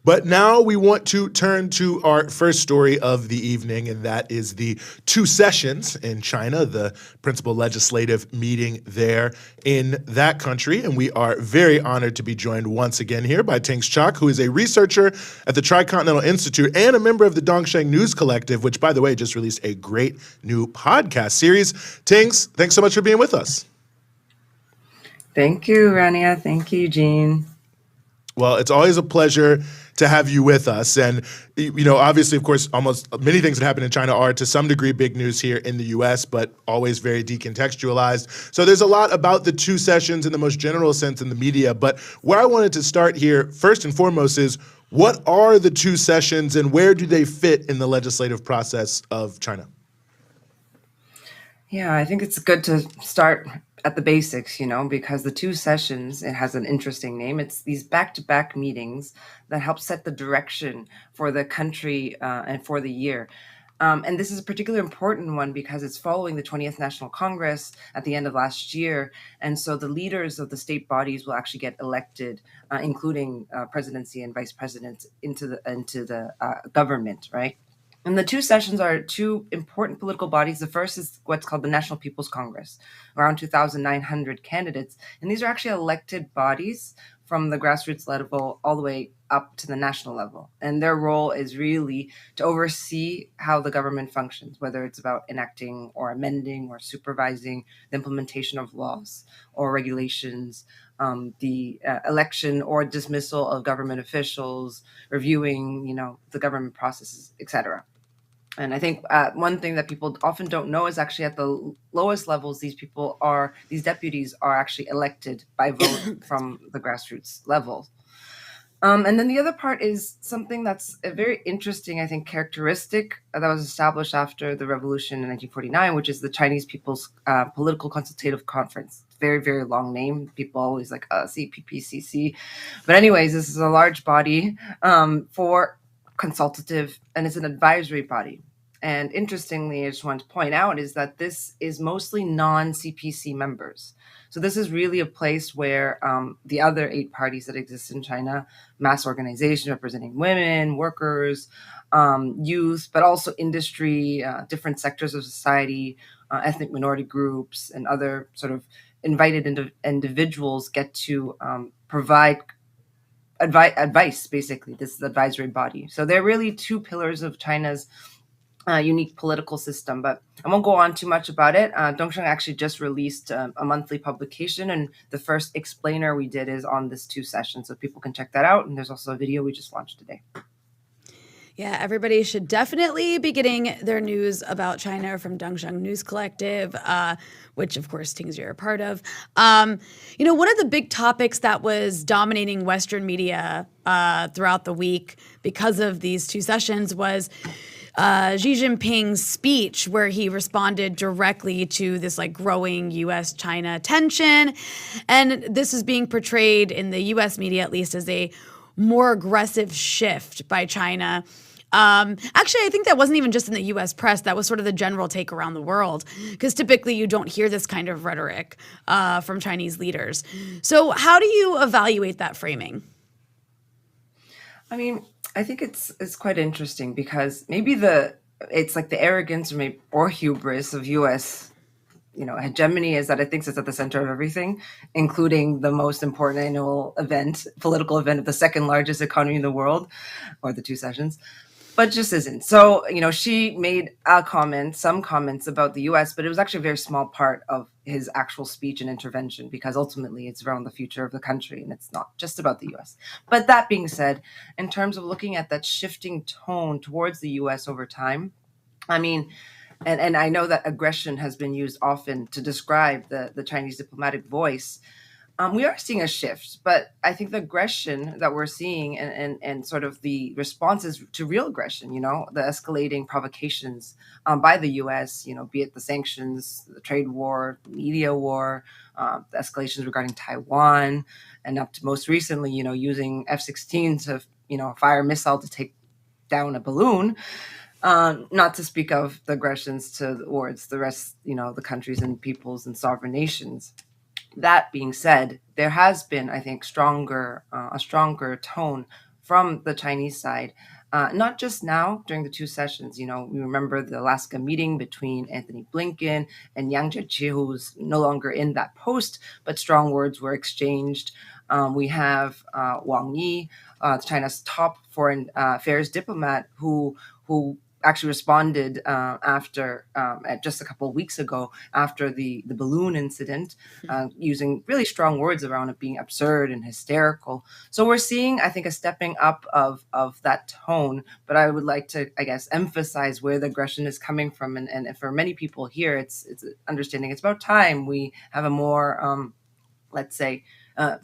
But now we want to turn to our first story of the evening, and that is the two sessions in China, the principal legislative meeting there in that country. And we are very honored to be joined once again here by Tings Chak, who is a researcher at the Tricontinental Institute and a member of the Dongsheng News Collective, which, by the way, just released a great new podcast series. Tings, thanks so much for being with us. Thank you, Rania. Thank you, Eugene. Well, it's always a pleasure to have you with us. And, you know, obviously, of course, almost many things that happen in China are to some degree big news here in the U.S., but always very decontextualized. So there's a lot about the two sessions in the most general sense in the media. But where I wanted to start here, first and foremost, is what are the two sessions and where do they fit in the legislative process of China? Yeah, I think it's good to start at the basics, because the two sessions, it has an interesting name. It's these back-to-back meetings that help set the direction for the country and for the year. And this is a particularly important one because it's following the 20th National Congress at the end of last year. And so the leaders of the state bodies will actually get elected, including presidency and vice president into the government, right? And the two sessions are two important political bodies. The first is what's called the National People's Congress, around 2,900 candidates. And these are actually elected bodies from the grassroots level all the way up to the national level. And their role is really to oversee how the government functions, whether it's about enacting or amending or supervising the implementation of laws or regulations, the election or dismissal of government officials, reviewing, the government processes, etc. And I think one thing that people often don't know is actually at the lowest levels, these deputies are actually elected by vote from the grassroots level. And then the other part is something that's a very interesting, I think, characteristic that was established after the revolution in 1949, which is the Chinese People's Political Consultative Conference. Very, very long name. People always like CPPCC. But anyways, this is a large body for consultative, and it's an advisory body. And interestingly, I just want to point out is that this is mostly non-CPC members. So this is really a place where the other 8 parties that exist in China, mass organizations representing women, workers, youth, but also industry, different sectors of society, ethnic minority groups, and other sort of invited individuals get to provide advice, basically. This is the advisory body. So they're really two pillars of China's unique political system, but I won't go on too much about it. Dongsheng actually just released a monthly publication, and the first explainer we did is on this two sessions, so people can check that out. And there's also a video we just launched today. Yeah, everybody should definitely be getting their news about China from Dongsheng News Collective, which, of course, Tings, you're a part of. One of the big topics that was dominating Western media throughout the week because of these two sessions was Xi Jinping's speech, where he responded directly to this growing U.S.-China tension. And this is being portrayed in the U.S. media, at least, as a more aggressive shift by China. Actually, I think that wasn't even just in the U.S. press. That was sort of the general take around the world, because typically you don't hear this kind of rhetoric from Chinese leaders. So how do you evaluate that framing? I mean, I think it's quite interesting because maybe it's like the arrogance or hubris of U.S. hegemony is that it thinks it's at the center of everything, including the most important annual political event of the second largest economy in the world, or the two sessions, but just isn't. So, she made some comments about the U.S., but it was actually a very small part of his actual speech and intervention, because ultimately it's around the future of the country and it's not just about the U.S. But that being said, in terms of looking at that shifting tone towards the U.S. over time, I mean, and I know that aggression has been used often to describe the Chinese diplomatic voice. We are seeing a shift, but I think the aggression that we're seeing and sort of the responses to real aggression, the escalating provocations by the U.S., be it the sanctions, the trade war, media war, the escalations regarding Taiwan, and up to most recently, using F-16 to, fire a missile to take down a balloon. Not to speak of the aggressions towards the rest, the countries and peoples and sovereign nations. That being said, there has been, I think, a stronger tone from the Chinese side. Not just now during the two sessions. We remember the Alaska meeting between Anthony Blinken and Yang Jiechi, who's no longer in that post, but strong words were exchanged. We have Wang Yi, China's top foreign affairs diplomat, who actually responded after just a couple of weeks ago after the balloon incident, using really strong words around it being absurd and hysterical. So we're seeing, I think, a stepping up of that tone. But I would like to, I guess, emphasize where the aggression is coming from. And for many people here, it's understanding it's about time we have a more, let's say,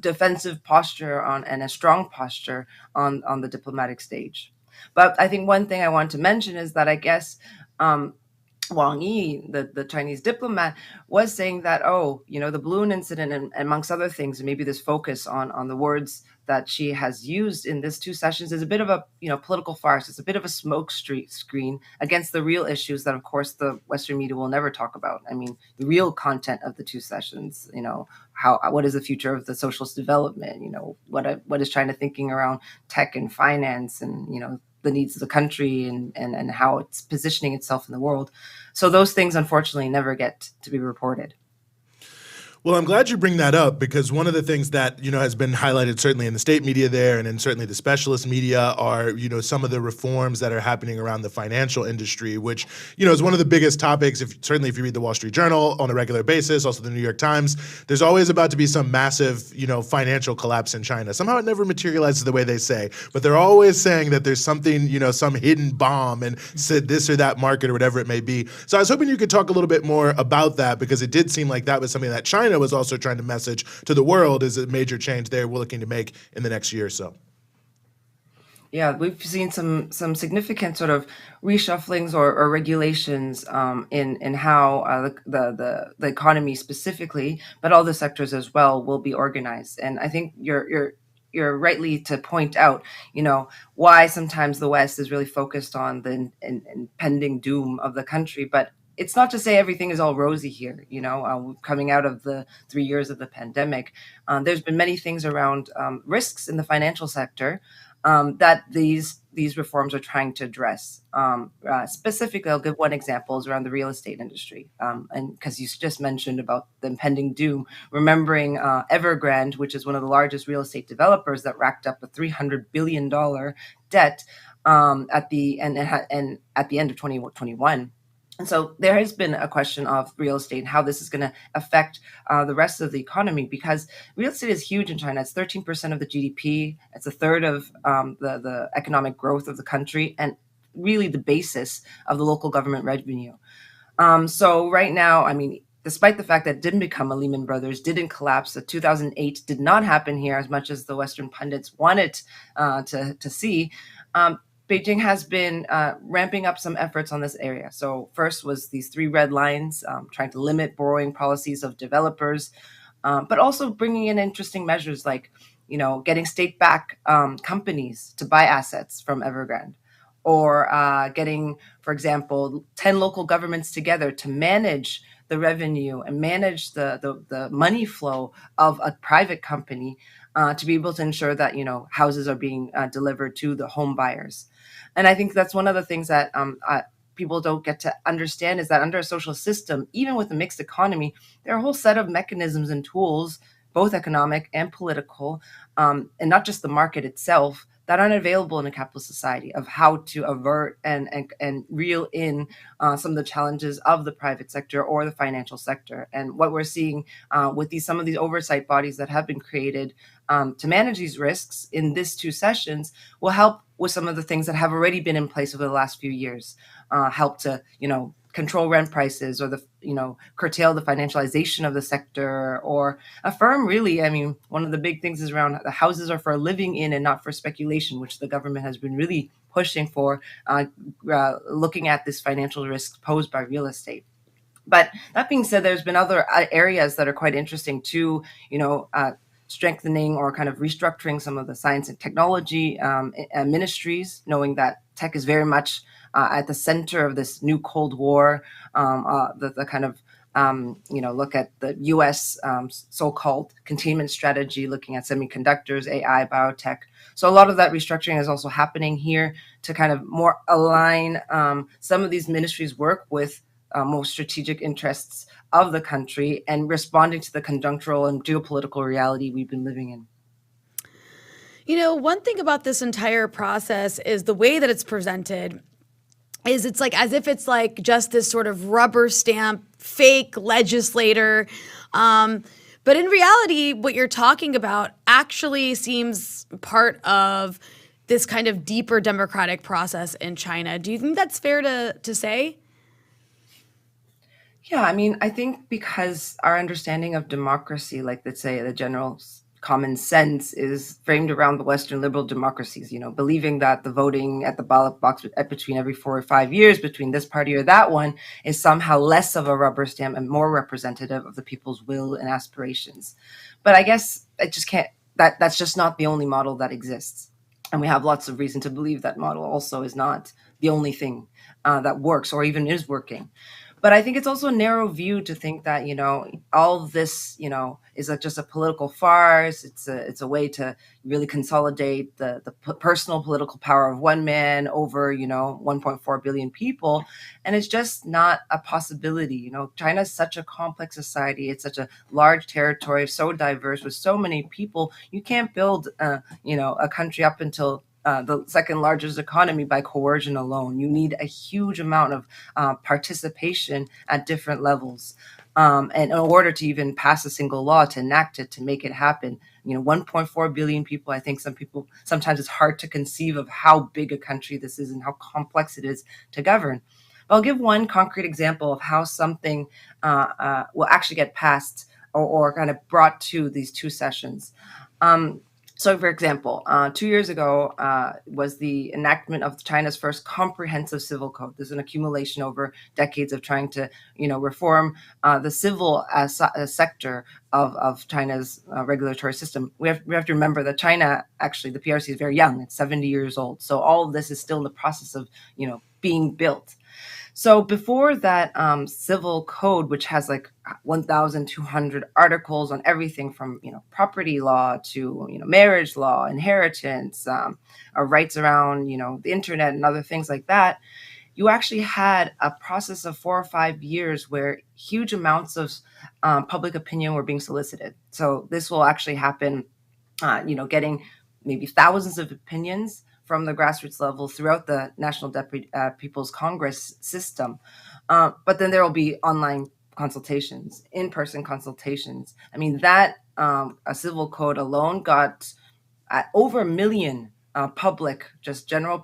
defensive posture and a strong posture on the diplomatic stage. But I think one thing I want to mention is that I guess Wang Yi, the Chinese diplomat, was saying that, the balloon incident and amongst other things, and maybe this focus on the words that she has used in this two sessions is a bit of a political farce. It's a bit of a smoke screen against the real issues that, of course, the Western media will never talk about. I mean, the real content of the two sessions. What is the future of the socialist development? What is China thinking around tech and finance and the needs of the country and how it's positioning itself in the world. So those things, unfortunately, never get to be reported. Well, I'm glad you bring that up, because one of the things that, has been highlighted certainly in the state media there and in certainly the specialist media are, some of the reforms that are happening around the financial industry, which, is one of the biggest topics. Certainly if you read the Wall Street Journal on a regular basis, also the New York Times, there's always about to be some massive, financial collapse in China. Somehow it never materializes the way they say, but they're always saying that there's something, some hidden bomb and said this or that market or whatever it may be. So I was hoping you could talk a little bit more about that, because it did seem like that was something that China was also trying to message to the world is a major change they're looking to make in the next year or so. Yeah, we've seen some significant sort of reshufflings or regulations in how the economy specifically, but all the sectors as well, will be organized. And I think you're rightly to point out, why sometimes the West is really focused on the impending doom of the country, but it's not to say everything is all rosy here. Coming out of the 3 years of the pandemic, there's been many things around risks in the financial sector that these reforms are trying to address. Specifically, I'll give one example is around the real estate industry. And because you just mentioned about the impending doom, remembering Evergrande, which is one of the largest real estate developers that racked up a $300 billion debt at the end of 2021. And so there has been a question of real estate and how this is going to affect the rest of the economy, because real estate is huge in China. It's 13% of the GDP. It's a third of the economic growth of the country, and really the basis of the local government revenue. So right now, I mean, despite the fact that it didn't become a Lehman Brothers, didn't collapse, the 2008 did not happen here as much as the Western pundits wanted to see. Beijing has been ramping up some efforts on this area. So first was these 3 red lines, trying to limit borrowing policies of developers, but also bringing in interesting measures like, getting state-backed companies to buy assets from Evergrande, or getting, for example, 10 local governments together to manage the revenue and manage the money flow of a private company to be able to ensure that, houses are being delivered to the home buyers. And I think that's one of the things that people don't get to understand, is that under a social system, even with a mixed economy, there are a whole set of mechanisms and tools, both economic and political, and not just the market itself, that aren't available in a capitalist society, of how to avert and reel in some of the challenges of the private sector or the financial sector. And what we're seeing with some of these oversight bodies that have been created to manage these risks in these 2 sessions will help with some of the things that have already been in place over the last few years, help to, control rent prices, or curtail the financialization of the sector, or affirm, really, I mean, one of the big things is around the houses are for living in and not for speculation, which the government has been really pushing for, looking at this financial risk posed by real estate. But that being said, there's been other areas that are quite interesting too, strengthening or kind of restructuring some of the science and technology ministries, knowing that tech is very much at the center of this new Cold War, the kind of Look at the U.S. So-called containment strategy, looking at semiconductors, AI, biotech. So a lot of that restructuring is also happening here to kind of more align some of these ministries' work with more strategic interests of the country and responding to the conjunctural and geopolitical reality we've been living in. One thing about this entire process is the way that it's presented is it's like as if it's like just this sort of rubber stamp fake legislator. But in reality, what you're talking about actually seems part of this kind of deeper democratic process in China. Do you think that's fair to say? Yeah, I mean, I think because our understanding of democracy, like let's say the general common sense, is framed around the Western liberal democracies, believing that the voting at the ballot box between every 4 or 5 years between this party or that one is somehow less of a rubber stamp and more representative of the people's will and aspirations. But I guess it just can't, that's just not the only model that exists. And we have lots of reason to believe that model also is not the only thing that works or even is working. But I think it's also a narrow view to think that, all of this, is just a political farce. It's a way to really consolidate the personal political power of one man over, 1.4 billion people. And it's just not a possibility. China is such a complex society. It's such a large territory, so diverse with so many people. You can't build, a country up until the second largest economy by coercion alone. You need a huge amount of participation at different levels. And in order to even pass a single law, to enact it, to make it happen, 1.4 billion people, I think sometimes it's hard to conceive of how big a country this is and how complex it is to govern. But I'll give one concrete example of how something will actually get passed or kind of brought to these two sessions. So, for example, 2 years ago was the enactment of China's first comprehensive civil code. There's an accumulation over decades of trying to, reform the civil sector of China's regulatory system. We have to remember that China, actually, the PRC is very young. It's 70 years old. So all of this is still in the process of, being built. So before that civil code, which has like 1,200 articles on everything from, property law to, marriage law, inheritance, rights around, the internet and other things like that, you actually had a process of 4 or 5 years where huge amounts of public opinion were being solicited. So this will actually happen, getting maybe thousands of opinions from the grassroots level throughout the National People's Congress system. But then there will be online consultations, in-person consultations. I mean, that a civil code alone got over 1 million public, just general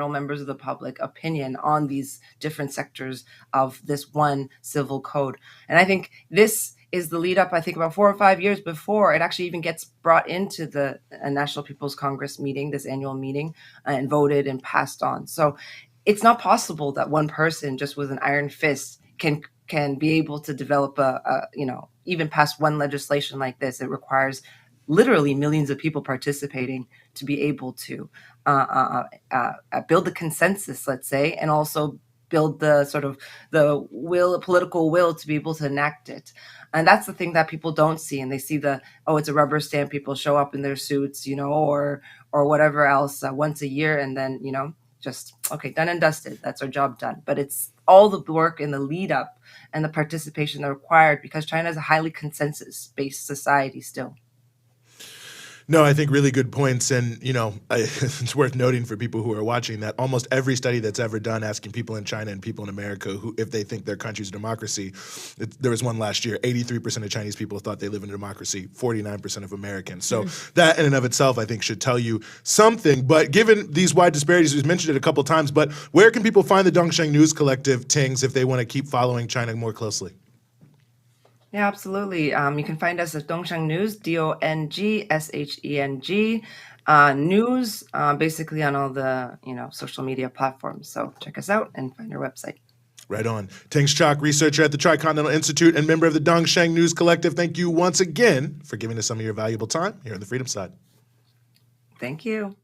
members of the public opinion on these different sectors of this one civil code. And I think this is the lead up, I think, about 4 or 5 years before it actually even gets brought into the National People's Congress meeting, this annual meeting, and voted and passed on. So it's not possible that one person just with an iron fist can be able to develop even pass one legislation like this. It requires literally millions of people participating to be able to build the consensus, let's say, and also build the sort of the political will to be able to enact it. And that's the thing that people don't see. And they see it's a rubber stamp. People show up in their suits, or whatever else once a year. And then, just, okay, done and dusted. That's our job done. But it's all the work in the lead up and the participation that are required because China is a highly consensus-based society still. No, I think really good points. And, it's worth noting for people who are watching that almost every study that's ever done asking people in China and people in America who, if they think their country's a democracy, there was one last year, 83% of Chinese people thought they live in a democracy, 49% of Americans. So that in and of itself, I think, should tell you something. But given these wide disparities, we've mentioned it a couple times, but where can people find the Dongsheng News Collective, Tings, if they want to keep following China more closely? Yeah, absolutely. You can find us at Dongsheng News, DONGSHENG news, basically on all the social media platforms. So check us out and find our website. Right on. Tings Chak, researcher at the Tricontinental Institute and member of the Dongsheng News Collective. Thank you once again for giving us some of your valuable time here on the Freedom Side. Thank you.